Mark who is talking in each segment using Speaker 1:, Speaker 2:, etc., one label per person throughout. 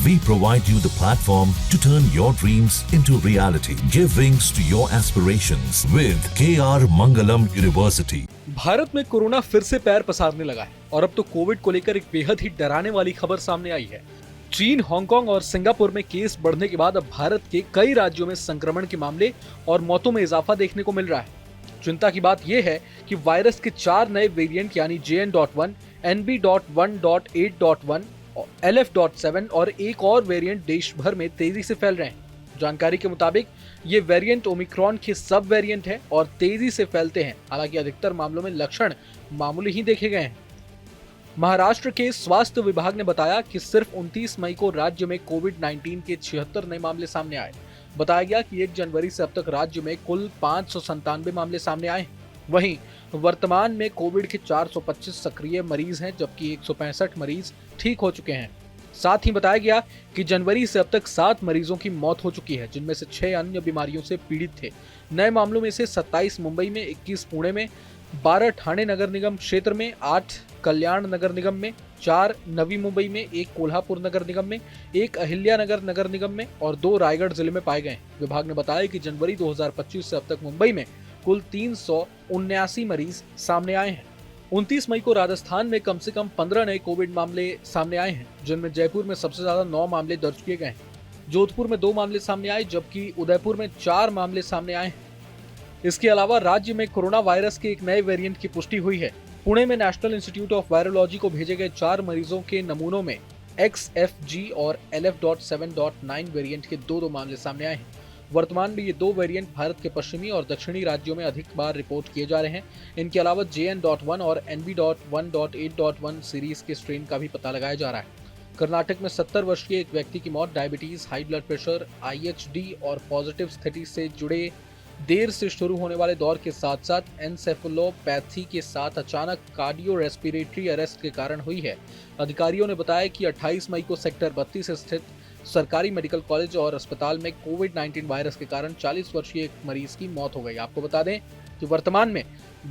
Speaker 1: We provide you the platform to turn your dreams into reality. Give wings to your aspirations with KR Mangalam University.
Speaker 2: Bharat में corona फिर से पैर पसारने लगा है और अब तो कोविड को लेकर एक बेहद ही डराने वाली खबर सामने आई है। चीन, हांगकांग और सिंगापुर में केस बढ़ने के बाद अब भारत के कई राज्यों में संक्रमण के मामले और मौतों में इजाफा देखने को मिल रहा है। चिंता की बात यह है कि वायरस के 4 नए वेरिएंट यानी JN.1, NB.1.8.1, LF.7 और एक और वेरिएंट देश भर में तेजी से फैल रहे हैं। जानकारी के मुताबिक ये वेरिएंट ओमिक्रॉन के सब वेरिएंट है और तेजी से फैलते हैं। हालांकि अधिकतर मामलों में लक्षण मामूली ही देखे गए हैं। महाराष्ट्र के स्वास्थ्य विभाग ने बताया कि सिर्फ 29 मई को राज्य में कोविड-19 के 76 नए मामले सामने आए। बताया गया कि 1 जनवरी से अब तक राज्य में कुल 597 मामले सामने आए हैं। वहीं वर्तमान में कोविड के 425 सक्रिय मरीज हैं, जबकि 165 मरीज ठीक हो चुके हैं। साथ ही बताया गया कि जनवरी से अब तक 7 मरीजों की मौत हो चुकी है, जिनमें से 6 अन्य बीमारियों से पीड़ित थे। नए मामलों में से 27 मुंबई में, 21 पुणे में, 12 ठाणे नगर निगम क्षेत्र में, 8 कल्याण नगर निगम में, 4 नवी मुंबई में, 1 कोल्हापुर नगर निगम में, 1 अहिल्यानगर नगर निगम में और 2 रायगढ़ जिले में पाए गए। विभाग ने बताया कि जनवरी 2025 से अब तक मुंबई में कुल 379 मरीज सामने आए हैं। 29 मई को राजस्थान में कम से कम 15 नए कोविड मामले सामने आए हैं, जिनमें जयपुर में सबसे ज्यादा 9 मामले दर्ज किए गए हैं। जोधपुर में 2 मामले सामने आए, जबकि उदयपुर में 4 मामले सामने आए हैं। इसके अलावा राज्य में कोरोना वायरस के एक नए वेरिएंट की पुष्टि हुई है। पुणे में नेशनल इंस्टीट्यूट ऑफ वायरोलॉजी को भेजे गए 4 मरीजों के नमूनों में XFG और LF.7.9 वेरिएंट के 2 मामले सामने आए हैं। वर्तमान में ये 2 वेरिएंट भारत के पश्चिमी और दक्षिणी राज्यों में अधिक बार रिपोर्ट किए जा रहे हैं। इनके अलावा JN.1 और NB.1.8.1 सीरीज के स्ट्रेन का भी पता लगाया जा रहा है। कर्नाटक में 70 वर्षीय एक व्यक्ति की मौत diabetes, high blood pressure, IHD और पॉजिटिव स्थिति से जुड़े देर से शुरू होने वाले दौर के साथ साथ एन्सेफेलोपैथी के साथ अचानक कार्डियो रेस्पिरेटरी अरेस्ट के कारण हुई है। अधिकारियों ने बताया कि 28 मई को सेक्टर 32 स्थित सरकारी मेडिकल कॉलेज और अस्पताल में कोविड-19 वायरस के कारण 40 वर्षीय एक मरीज की मौत हो गई। आपको बता दें कि वर्तमान में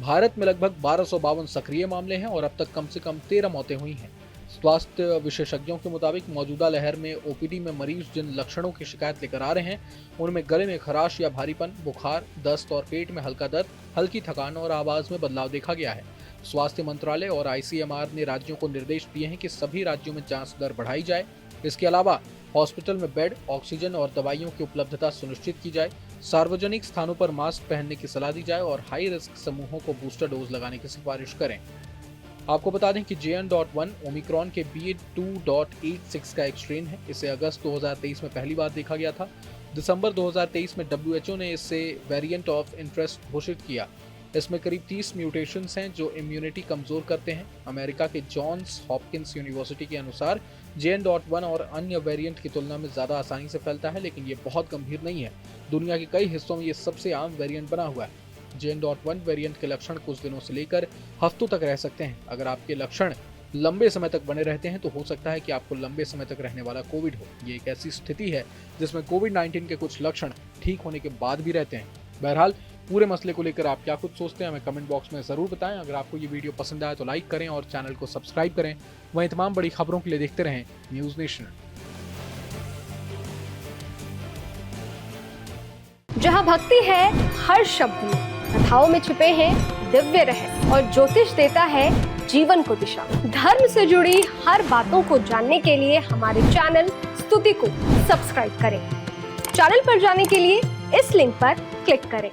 Speaker 2: भारत में लगभग 1252 सक्रिय मामले हैं और अब तक कम से कम 13 मौतें हुई हैं। स्वास्थ्य विशेषज्ञों के मुताबिक मौजूदा लहर में OPD में मरीज जिन लक्षणों की शिकायत लेकर आ रहे हैं, उनमें गले में खराश या भारीपन, बुखार, दस्त और पेट में हल्का दर्द, हल्की थकान और आवाज में बदलाव देखा गया है। स्वास्थ्य मंत्रालय और ICMR ने राज्यों को निर्देश दिए हैं कि सभी राज्यों में जांच दर बढ़ाई जाए। इसके अलावा हॉस्पिटल में बेड, ऑक्सीजन और दवाइयों की उपलब्धता सुनिश्चित की जाए। सार्वजनिक स्थानों पर मास्क पहनने की सलाह दी जाए और हाई रिस्क समूहों को बूस्टर डोज लगाने की सिफारिश करें। आपको बता दें कि JN.1 ओमिक्रॉन के BA.2.86 का एक स्ट्रेन है। इसे अगस्त 2023 में पहली बार देखा गया था। दिसंबर 2023 में WHO ने इसे वेरिएंट ऑफ इंटरेस्ट घोषित किया। इसमें करीब 30 म्यूटेशंस हैं जो इम्यूनिटी कमजोर करते हैं। अमेरिका के जॉन्स हॉपकिंस यूनिवर्सिटी के अनुसार JN.1 और अन्य वेरिएंट की तुलना में ज्यादा आसानी से फैलता है, लेकिन ये बहुत गंभीर नहीं है। दुनिया के कई हिस्सों में ये सबसे आम वेरिएंट बना हुआ है। JN.1 वेरिएंट के लक्षण कुछ दिनों से लेकर हफ्तों तक रह सकते हैं। अगर आपके लक्षण लंबे समय तक बने रहते हैं तो हो सकता है कि आपको लंबे समय तक रहने वाला कोविड हो। ये एक ऐसी स्थिति है जिसमें कोविड-19 के कुछ लक्षण ठीक होने के बाद भी रहते हैं। बहरहाल पूरे मसले को लेकर आप क्या कुछ सोचते हैं, हमें कमेंट बॉक्स में जरूर बताएं। अगर आपको ये वीडियो पसंद आए तो लाइक करें और चैनल को सब्सक्राइब करें। वहीं तमाम बड़ी खबरों के लिए देखते रहें न्यूज़ नेशन।
Speaker 3: जहां भक्ति है हर शब्द में, कथाओं में छुपे हैं दिव्य रहस्य और ज्योतिष देता है जीवन को दिशा। धर्म से जुड़ी हर बातों को जानने के लिए हमारे चैनल स्तुति को सब्सक्राइब करें। चैनल पर जाने के लिए इस लिंक पर क्लिक करें।